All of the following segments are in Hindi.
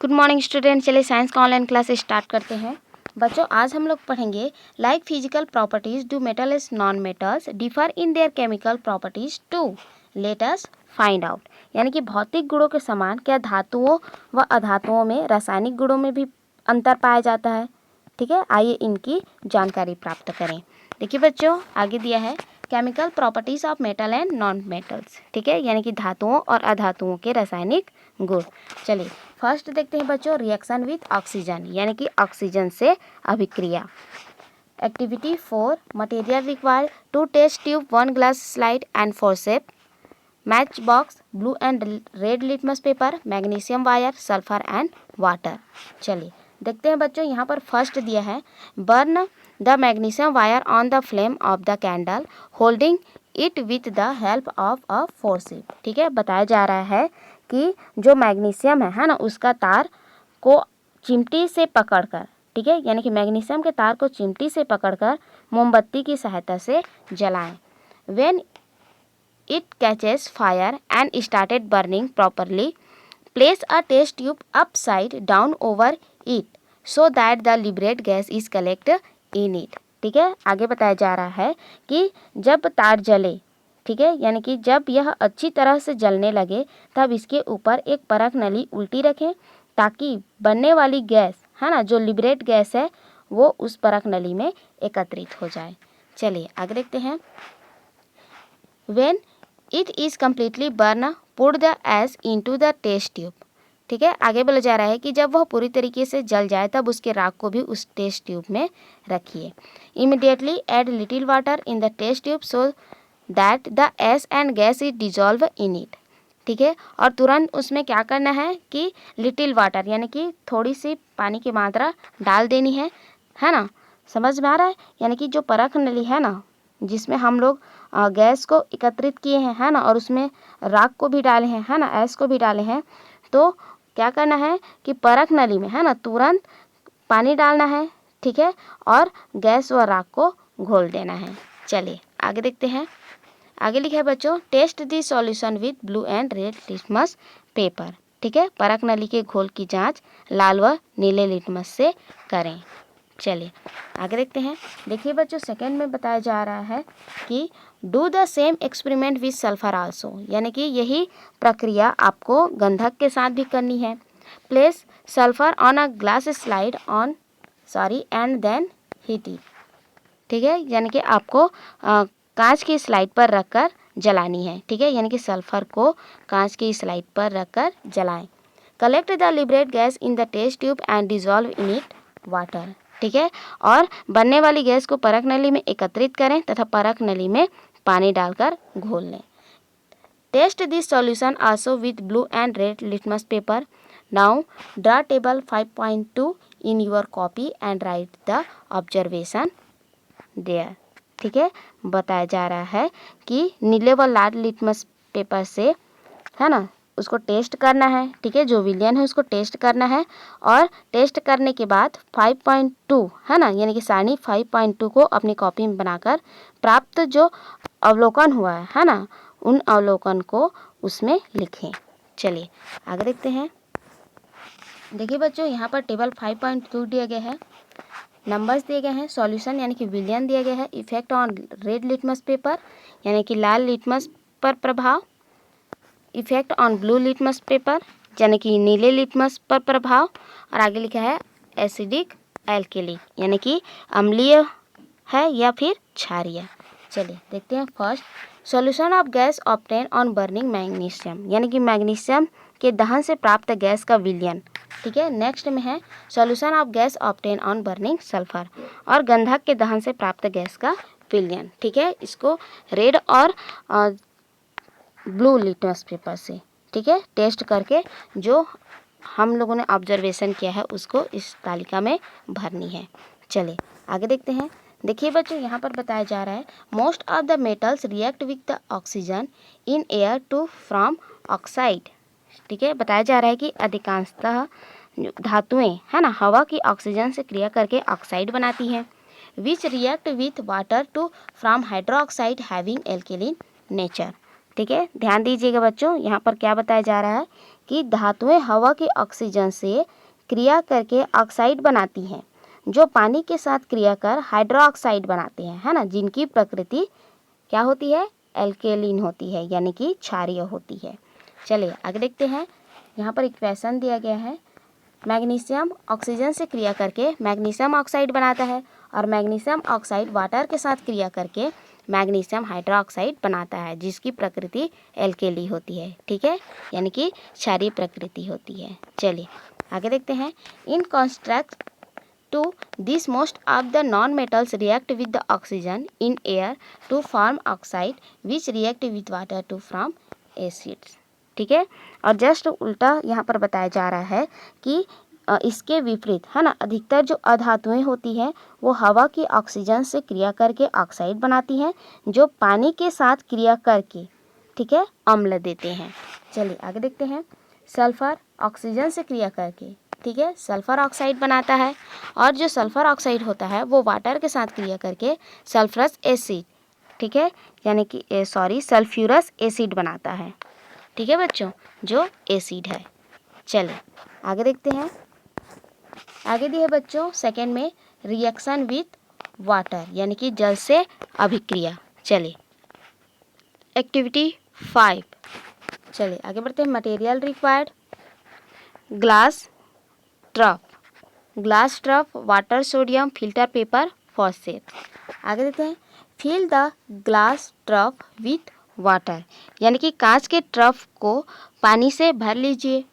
Good morning student. चलिए साइंस का ऑनलाइन क्लास स्टार्ट करते हैं। बच्चों आज हम लोग पढ़ेंगे like physical properties do metals non metals differ in their chemical properties to let us find out. यानी कि भौतिक गुणों के समान क्या धातुओं व अधातुओं में रासायनिक गुणों में भी अंतर पाया जाता है। ठीक है, आइए इनकी जानकारी प्राप्त करें। देखिए बच्चों आगे दिया है chemical properties of metal and non metals. ठीक है, यानी कि धातुओं और अधातुओं के रासायनिक गुण। चलिए फर्स्ट देखते हैं बच्चों रिएक्शन विथ ऑक्सीजन, यानी कि ऑक्सीजन से अभिक्रिया। Activity 4 material required 2 test tube 1 glass slide and forcep, match box, blue and red litmus paper, magnesium wire, sulphur and water. चलिए देखते हैं बच्चों, यहाँ पर फर्स्ट दिया है burn the magnesium wire on the flame of the candle holding it with the help of a forcep. ठीक है, बताया जा रहा है कि जो मैग्नीशियम है ना, उसका तार को चिमटी से पकड़कर, ठीक है, यानी कि मैग्नीशियम के तार को चिमटी से पकड़कर मोमबत्ती की सहायता से जलाएं। When it catches fire and started burning properly, place a test tube upside down over it so that the liberate gas is collect in it. ठीक है, आगे बताया जा रहा है कि जब तार जले, ठीक है, यानी कि जब यह अच्छी तरह से जलने लगे तब इसके ऊपर एक परख नली उल्टी रखें ताकि बनने वाली गैस है ना, जो लिबरेट गैस है वो उस परख नली में एकत्रित हो जाए। चलिए आगे देखते हैं। When it is completely burn put the ash into the test tube. ठीक है, आगे बोला जा रहा है कि जब वह पूरी तरीके से जल जाए तब उसके राख को भी उस टेस्ट ट्यूब में रखिए। Immediately add little water in the test tube so that the ash and gas is dissolve in it. ठीक है, और तुरंत उसमें क्या करना है कि लिटिल वाटर यानी कि थोड़ी सी पानी की मात्रा डाल देनी है ना, समझ में आ रहा है। यानी कि जो परख नली है ना, जिसमें हम लोग गैस को एकत्रित किए हैं है ना, और उसमें राख को भी डाले हैं है ना, ऐश को भी डाले हैं, तो क्या करना है कि परख नली में है ना तुरंत पानी डालना है। ठीक है, और गैस व राख को घोल देना है। चलिए आगे देखते हैं। आगे लिखा है बच्चों test the solution with blue and red litmus paper. ठीक है, परख नली के घोल की जांच लाल व नीले लिटमस से करें। चलिए आगे देखते हैं। देखिए बच्चों सेकंड में बताया जा रहा है कि do the same experiment with sulphur also, यानी कि यही प्रक्रिया आपको गंधक के साथ भी करनी है। Place sulphur on a glass slide on and then heat it. ठीक है, यानी कि आपको कांच की स्लाइड पर रखकर जलानी है। ठीक है, यानी कि सल्फर को कांच की स्लाइड पर रखकर जलाएं। Collect the liberate gas in the test tube and dissolve in it water. ठीक है, और बनने वाली गैस को परख नली में एकत्रित करें तथा परख नली में पानी डालकर घोल लें। Test this solution also with blue and red litmus paper. Now draw table 5.2 in your copy and write the observation there. ठीक है, बताया जा रहा है कि नीले व लाल लिटमस पेपर से है ना उसको टेस्ट करना है। ठीक है, जो विलियन है उसको टेस्ट करना है, और टेस्ट करने के बाद 5.2 है ना, यानी कि सारणी 5.2 को अपनी कॉपी में बनाकर प्राप्त जो अवलोकन हुआ है ना, उन अवलोकन को उसमें लिखें। चलिए आगे देखते हैं। देखिए बच्चों यहाँ पर टेबल 5.2 दिया गया है, नंबर्स दिए गए हैं, सॉल्यूशन यानी कि विलियन दिया गया है, effect on red litmus paper यानी कि लाल लिटमस पर प्रभाव, effect on blue litmus paper यानी कि नीले लिटमस पर प्रभाव, और आगे लिखा है एसिडिक एल्केली यानी कि अम्लीय है या फिर क्षारीय। चलिए देखते हैं first solution of gas obtain on burning magnesium, यानी कि मैग्नीशियम के दहन से प्राप्त गैस का विलयन। ठीक है, नेक्स्ट में है solution of gas obtain on burning sulphur, और गंधक के दहन से प्राप्त गैस का विलयन। ठीक है, इसको रेड और ब्लू लिटमस पेपर से, ठीक है, टेस्ट करके जो हम लोगों ने ऑब्जर्वेशन किया है उसको इस तालिका में भरनी है। चलिए आगे देखते हैं। देखिए बच्चों यहाँ पर बताया जा रहा है most of the metals react with the oxygen in air to from oxide. ठीक है, बताया जा रहा है कि अधिकांशतः धातुएं है ना हवा की ऑक्सीजन से क्रिया करके ऑक्साइड बनाती हैं। Which react with water to from hydroxide having alkaline nature. ठीक है, ध्यान दीजिएगा बच्चों, यहाँ पर क्या बताया जा रहा है कि धातुएं हवा के ऑक्सीजन से क्रिया करके ऑक्साइड बनाती हैं, जो पानी के साथ क्रिया कर हाइड्रोक्साइड बनाते हैं, है ना, जिनकी प्रकृति क्या होती है, एल्केलिन होती है, यानी कि क्षारीय होती है। चलिए आगे देखते हैं। यहाँ पर एक क्वेश्चन दिया गया है, मैग्नीशियम ऑक्सीजन से क्रिया करके मैग्नीशियम ऑक्साइड बनाता है और मैग्नीशियम ऑक्साइड वाटर के साथ क्रिया करके मैग्नीशियम हाइड्रोक्साइड बनाता है, जिसकी प्रकृति एल्केली होती है, ठीक है, यानी कि क्षारीय प्रकृति होती है। चलिए आगे देखते हैं। इन contrast to this, most of the non-metals react with the oxygen in air to form oxide which react with water to form acids, ठीक है। और जस्ट उल्टा यहाँ पर बताया जा रहा है कि इसके विपरीत, है ना, अधिकतर जो अधातुएं होती हैं वो हवा की ऑक्सीजन से क्रिया करके ऑक्साइड बनाती हैं, जो पानी के साथ क्रिया करके, ठीक है, अम्ल देते हैं। चलिए आगे देखते हैं। सल्फर ऑक्सीजन से क्रिया करके, ठीक है, सल्फर ऑक्साइड बनाता है, और जो सल्फर ऑक्साइड होता है वो वाटर के साथ क्रिया करके सल्फरस एसिड, ठीक है, यानी कि सल्फ्यूरस एसिड बनाता है, ठीक है बच्चों, जो एसिड है। चलिए आगे देखते हैं। आगे दी है बच्चों सेकेंड में रिएक्शन विथ वाटर, यानी कि जल से अभिक्रिया। चलिए एक्टिविटी 5, चलिए आगे बढ़ते हैं। Material required, glass trough, water, sodium, filter paper, phosphate. आगे देखते हैं। Fill the glass trough with water, यानी कि कांच के ट्रफ को पानी से भर लीजिए,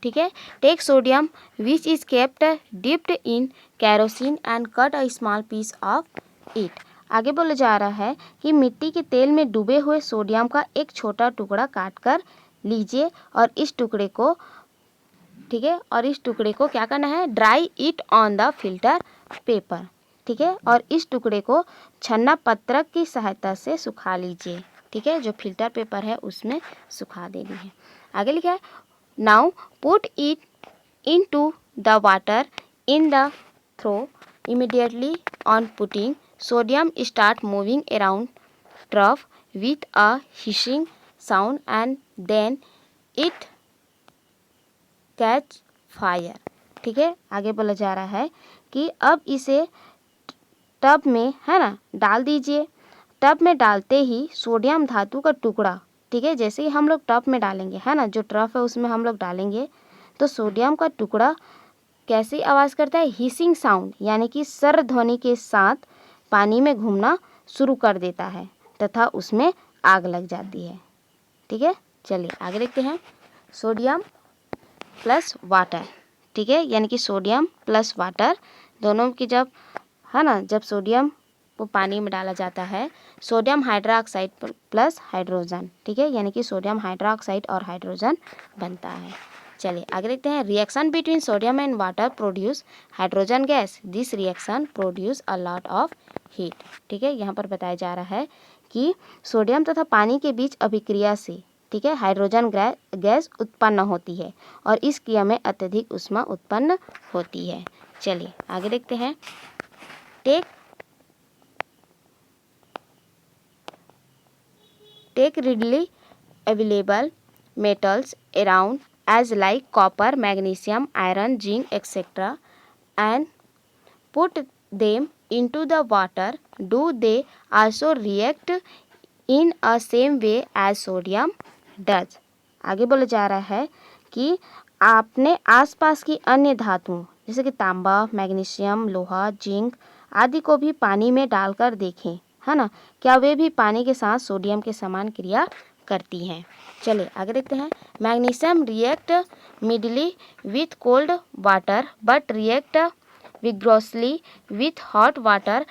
ठीक है। Take sodium which is kept dipped in kerosene and cut a small piece of it. आगे बोला जा रहा है कि मिट्टी के तेल में डूबे हुए सोडियम का एक छोटा टुकड़ा काट कर लीजिए और इस टुकड़े को, ठीक है, और इस टुकड़े को क्या करना है, dry it on the filter paper, ठीक है, और इस टुकड़े को छन्ना पत्रक की सहायता से सुखा लीजिए, ठीक है, जो फिल्टर पेपर है उसमें सुखा देनी है। आगे लिखा है, now put it into the water in the trough immediately on putting sodium start moving around trough with a hissing sound and then it catch fire, ठीक है। आगे बोला जा रहा है कि अब इसे टब में, है ना, डाल दीजिए। टब में डालते ही सोडियम धातु का टुकड़ा, ठीक है, जैसे ही हम लोग टब में डालेंगे, है ना, जो ट्रफ है उसमें हम लोग डालेंगे तो सोडियम का टुकड़ा कैसी आवाज़ करता है, हिसिंग साउंड, यानी कि स्वर ध्वनि के साथ पानी में घूमना शुरू कर देता है तथा उसमें आग लग जाती है, ठीक है। चलिए आगे देखते हैं। सोडियम प्लस वाटर, ठीक है, यानी कि सोडियम प्लस वाटर दोनों की जब, है ना, जब सोडियम को पानी में डाला जाता है, सोडियम हाइड्रोक्साइड प्लस हाइड्रोजन, ठीक है, यानी कि सोडियम हाइड्रोक्साइड और हाइड्रोजन बनता है। चलिए आगे देखते हैं। Reaction between sodium and water produce hydrogen gas, this reaction produce a lot of heat, ठीक है। यहाँ पर बताया जा रहा है कि सोडियम तथा पानी के बीच अभिक्रिया से, ठीक है, हाइड्रोजन गैस उत्पन्न होती है और इस क्रिया में अत्यधिक ऊष्मा उत्पन्न होती है। चलिए आगे देखते हैं। Take readily available metals around as like copper, magnesium, iron, zinc, etc. and put them into the water. Do they also react in a same way as sodium does? आगे बोला जा रहा है कि आपने आसपास की अन्य धातुओं जैसे कि तांबा, मैग्नीशियम, लोहा, जिंक आदि को भी पानी में डालकर देखें, है ना, क्या वे भी पानी के साथ सोडियम के समान क्रिया करती हैं। चलिए आगे देखते हैं। Magnesium react mildly with cold water but react vigorously with hot water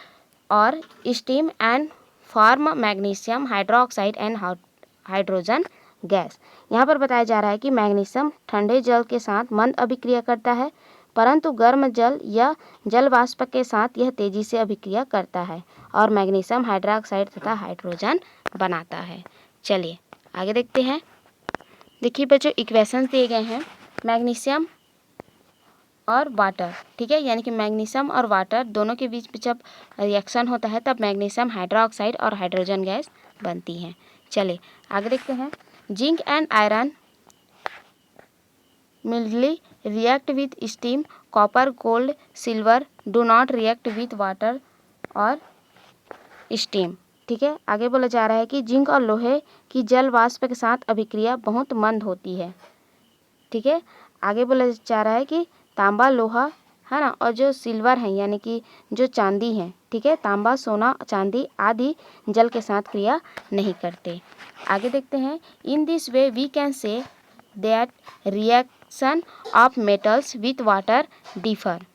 और steam and form magnesium hydroxide and hydrogen gas. यहाँ पर बताया जा रहा है कि मैग्नीशियम ठंडे जल के साथ मंद अभिक्रिया करता है, परंतु गर्म जल या जल वाष्प के साथ यह तेजी से अभिक्रिया करता है और मैग्नीशियम हाइड्रोक्साइड तथा हाइड्रोजन बनाता है। चलिए आगे देखते हैं। देखिए बच्चों, इक्वेशंस दिए गए हैं मैग्नीशियम और वाटर, ठीक है, यानी कि मैग्नीशियम और वाटर दोनों के बीच में जब रिएक्शन होता है तब मैग्नीशियम हाइड्रोक्साइड और हाइड्रोजन गैस बनती हैं। चलिए आगे देखते हैं। Zinc and iron mildly react with steam, copper, gold, silver do not react with water और स्टीम। ठीक है, आगे बोला जा रहा है कि जिंक और लोहे की जल वाष्प के साथ अभिक्रिया बहुत मंद होती है। ठीक है, आगे बोला जा रहा है कि तांबा, लोहा है ना, और जो सिल्वर है यानी कि जो चांदी है, ठीक है, तांबा, सोना, चांदी आदि जल के साथ क्रिया नहीं करते। आगे देखते हैं, in this way we can say that reaction of metals with water differ.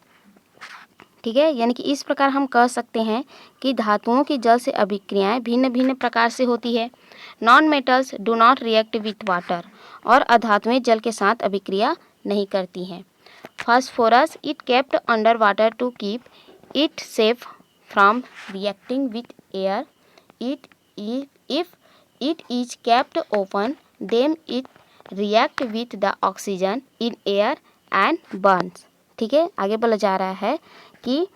ठीक है, यानी कि इस प्रकार हम कह सकते हैं कि धातुओं की जल से अभिक्रियाएं भिन्न भिन्न प्रकार से होती है। Non metals do not react with water, और अधातुएं जल के साथ अभिक्रिया नहीं करती हैं। Phosphorus it kept under water to keep it safe from reacting with air. If it is kept open then it react with the oxygen in air and burns. ठीक है, आगे बोला जा रहा है कि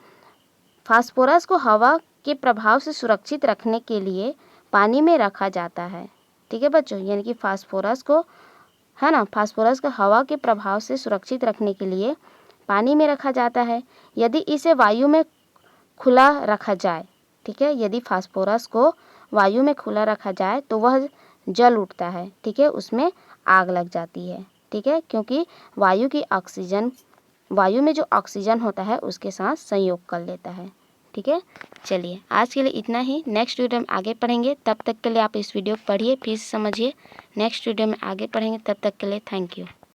फास्फोरस को हवा के प्रभाव से सुरक्षित रखने के लिए पानी में रखा जाता है। ठीक है बच्चों, यानी कि फास्फोरस को है ना, फास्फोरस को हवा के प्रभाव से सुरक्षित रखने के लिए पानी में रखा जाता है। यदि इसे वायु में खुला रखा जाए, ठीक है, यदि फास्फोरस को वायु में खुला रखा जाए तो वह जल उठता है। ठीक है, उसमें आग लग जाती है। ठीक है, क्योंकि वायु में जो ऑक्सीजन होता है उसके साथ संयोग कर लेता है। ठीक है, चलिए आज के लिए इतना ही। नेक्स्ट वीडियो में आगे पढ़ेंगे, तब तक के लिए आप इस वीडियो को पढ़िए, फिर समझिए। नेक्स्ट वीडियो में आगे पढ़ेंगे, तब तक के लिए थैंक यू।